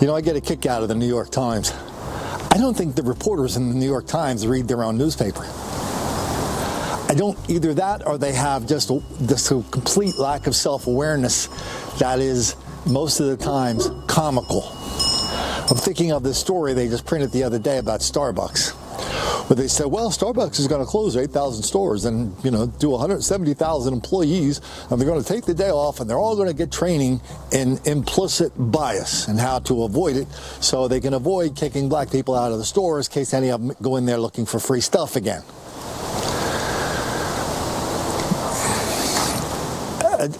You know, I get a kick out of the New York Times. I don't think the reporters in the New York Times read their own newspaper. I don't, either that or they have just a complete lack of self-awareness that is most of the times comical. I'm thinking of this story they just printed the other day about Starbucks, where they said, well, Starbucks is going to close 8,000 stores and, you know, do 170,000 employees, and they're going to take the day off, and they're all going to get training in implicit bias and how to avoid it so they can avoid kicking black people out of the stores in case any of them go in there looking for free stuff again.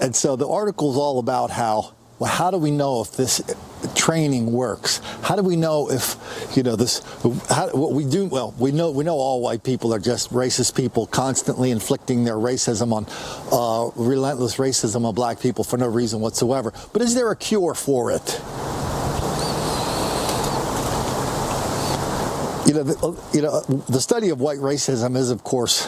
And so the article's all about how do we know if this training works? How do we know if, you know, what we do? Well, we know all white people are just racist people constantly inflicting their racism on, relentless racism on black people for no reason whatsoever. But is there a cure for it? The study of white racism is, of course,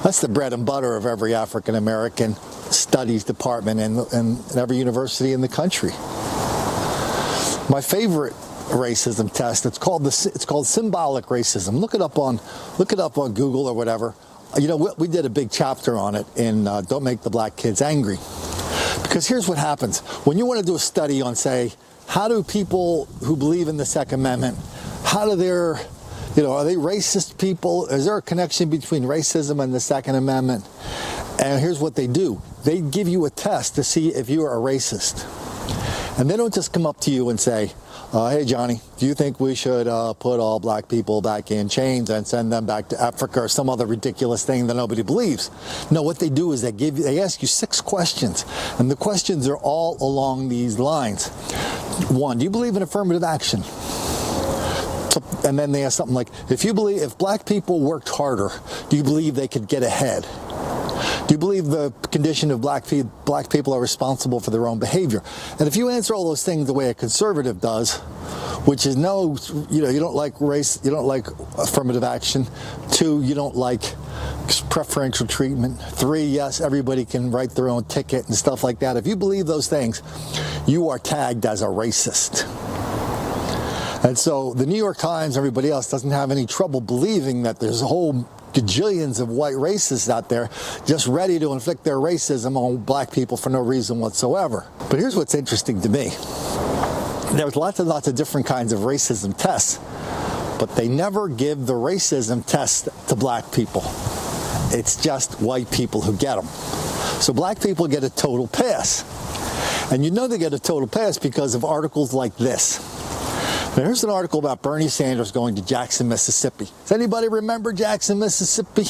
that's the bread and butter of every African American studies department and every university in the country. My favorite racism test, it's called symbolic racism. Look it up on Google or whatever. You know, we did a big chapter on it in Don't Make the Black Kids Angry. Because here's what happens. When you want to do a study on, say, how do people who believe in the Second Amendment, how do their, you know, are they racist people? Is there a connection between racism and the Second Amendment? And here's what they do. They give you a test to see if you are a racist. And they don't just come up to you and say, hey, Johnny, do you think we should put all black people back in chains and send them back to Africa or some other ridiculous thing that nobody believes? No, what they do is they ask you 6 questions. And the questions are all along these lines. 1, do you believe in affirmative action? And then they ask something like, if black people worked harder, do you believe they could get ahead? Do you believe the condition of black people are responsible for their own behavior? And if you answer all those things the way a conservative does, which is no, you know, you don't like race, you don't like affirmative action. 2, you don't like preferential treatment. 3, yes, everybody can write their own ticket and stuff like that. If you believe those things, you are tagged as a racist. And so the New York Times, everybody else, doesn't have any trouble believing that there's a whole gajillions of white racists out there just ready to inflict their racism on black people for no reason whatsoever. But here's what's interesting to me. There's lots and lots of different kinds of racism tests, but they never give the racism test to black people. It's just white people who get them. So black people get a total pass. And you know they get a total pass because of articles like this. Now, here's an article about Bernie Sanders going to Jackson, Mississippi. Does anybody remember Jackson, Mississippi?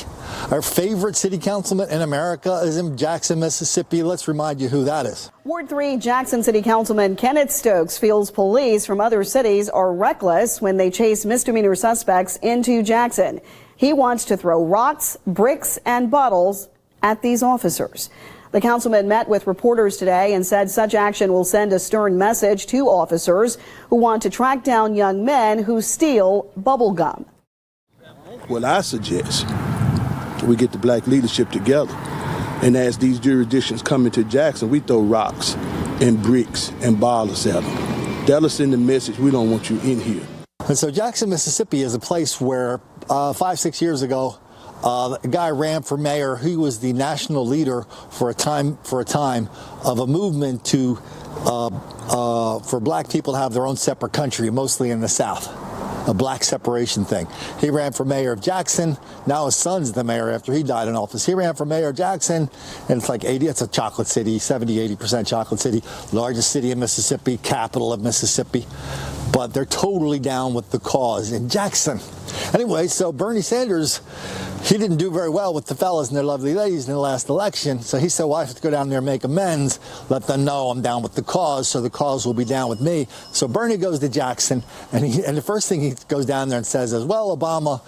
Our favorite city councilman in America is in Jackson, Mississippi. Let's remind you who that is. Ward 3 Jackson City Councilman Kenneth Stokes feels police from other cities are reckless when they chase misdemeanor suspects into Jackson. He wants to throw rocks, bricks, and bottles at these officers. The councilman met with reporters today and said such action will send a stern message to officers who want to track down young men who steal bubble gum. Well, I suggest we get the black leadership together, and as these jurisdictions come into Jackson, we throw rocks and bricks and bottles at them. That'll send the message, we don't want you in here. And so Jackson, Mississippi is a place where 5-6 years ago, a guy ran for mayor. He was the national leader for a time of a movement to for black people to have their own separate country, mostly in the South, a black separation thing. He ran for mayor of Jackson. Now his son's the mayor after he died in office. He ran for mayor of Jackson, and it's like it's a chocolate city, 70-80% chocolate city, largest city in Mississippi, capital of Mississippi. But they're totally down with the cause in Jackson. Anyway, so Bernie Sanders, he didn't do very well with the fellas and their lovely ladies in the last election. So he said, well, I have to go down there and make amends, let them know I'm down with the cause, so the cause will be down with me. So Bernie goes to Jackson, and the first thing he goes down there and says is, well, Obama,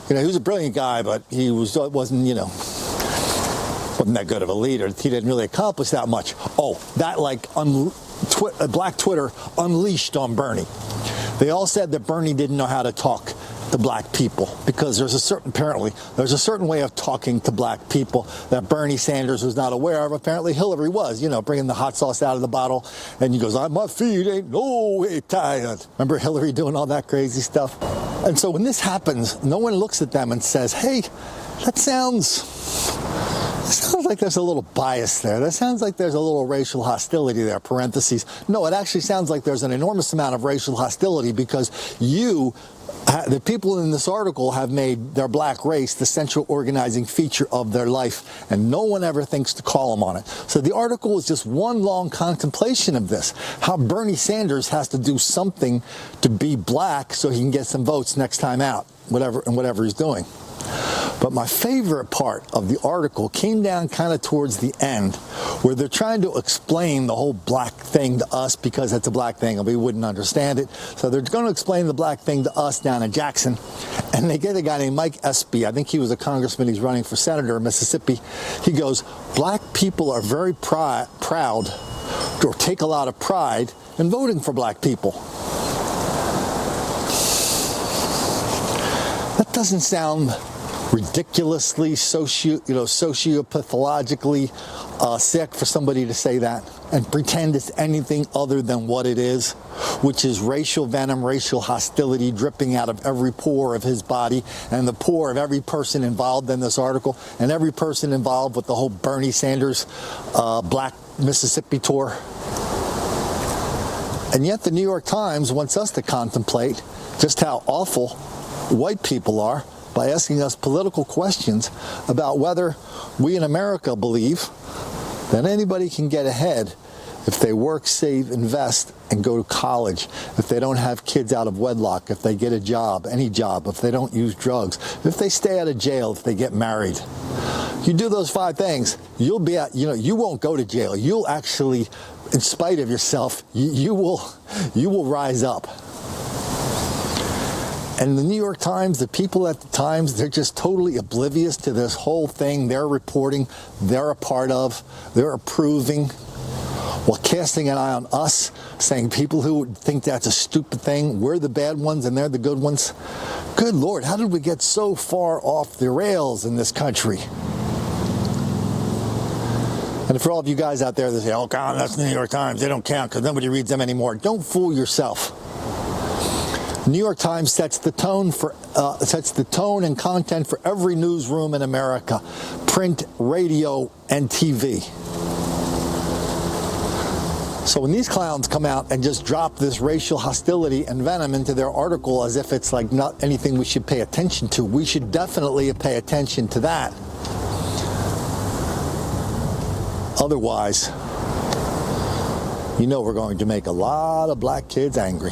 you know, he was a brilliant guy, but he wasn't that good of a leader. He didn't really accomplish that much. Oh, that Black Twitter unleashed on Bernie. They all said that Bernie didn't know how to talk to black people, because there's a certain way of talking to black people that Bernie Sanders was not aware of. Apparently Hillary was, bringing the hot sauce out of the bottle, and he goes, my feet ain't no way tired. Remember Hillary doing all that crazy stuff? And so when this happens, no one looks at them and says, hey, that sounds like there's a little bias there. That sounds like there's a little racial hostility there, parentheses. No, it actually sounds like there's an enormous amount of racial hostility, because the people in this article have made their black race the central organizing feature of their life, and no one ever thinks to call them on it. So the article is just one long contemplation of this, how Bernie Sanders has to do something to be black so he can get some votes next time out, whatever he's doing. But my favorite part of the article came down kind of towards the end, where they're trying to explain the whole black thing to us, because it's a black thing and we wouldn't understand it. So they're going to explain the black thing to us down in Jackson. And they get a guy named Mike Espy. I think he was a congressman. He's running for senator in Mississippi. He goes, black people are very proud, or take a lot of pride in voting for black people. That doesn't sound ridiculously sociopathologically sick for somebody to say that and pretend it's anything other than what it is, which is racial venom, racial hostility dripping out of every pore of his body and the pore of every person involved in this article and every person involved with the whole Bernie Sanders Black Mississippi tour. And yet the New York Times wants us to contemplate just how awful white people are by asking us political questions about whether we in America believe that anybody can get ahead if they work, save, invest, and go to college, if they don't have kids out of wedlock, if they get a job, any job, if they don't use drugs, if they stay out of jail, if they get married. You do those 5 things, you'll be at, you won't go to jail. You'll actually, in spite of yourself, you will rise up. And the New York Times, the people at the Times, they're just totally oblivious to this whole thing. They're reporting, they're a part of, they're approving, while casting an eye on us, saying people who would think that's a stupid thing, we're the bad ones and they're the good ones. Good Lord, how did we get so far off the rails in this country? And for all of you guys out there that say, oh, God, that's the New York Times, they don't count because nobody reads them anymore. Don't fool yourself. The New York Times sets the tone and content for every newsroom in America, print, radio, and TV. So when these clowns come out and just drop this racial hostility and venom into their article as if it's like not anything we should pay attention to, we should definitely pay attention to that. Otherwise, we're going to make a lot of black kids angry.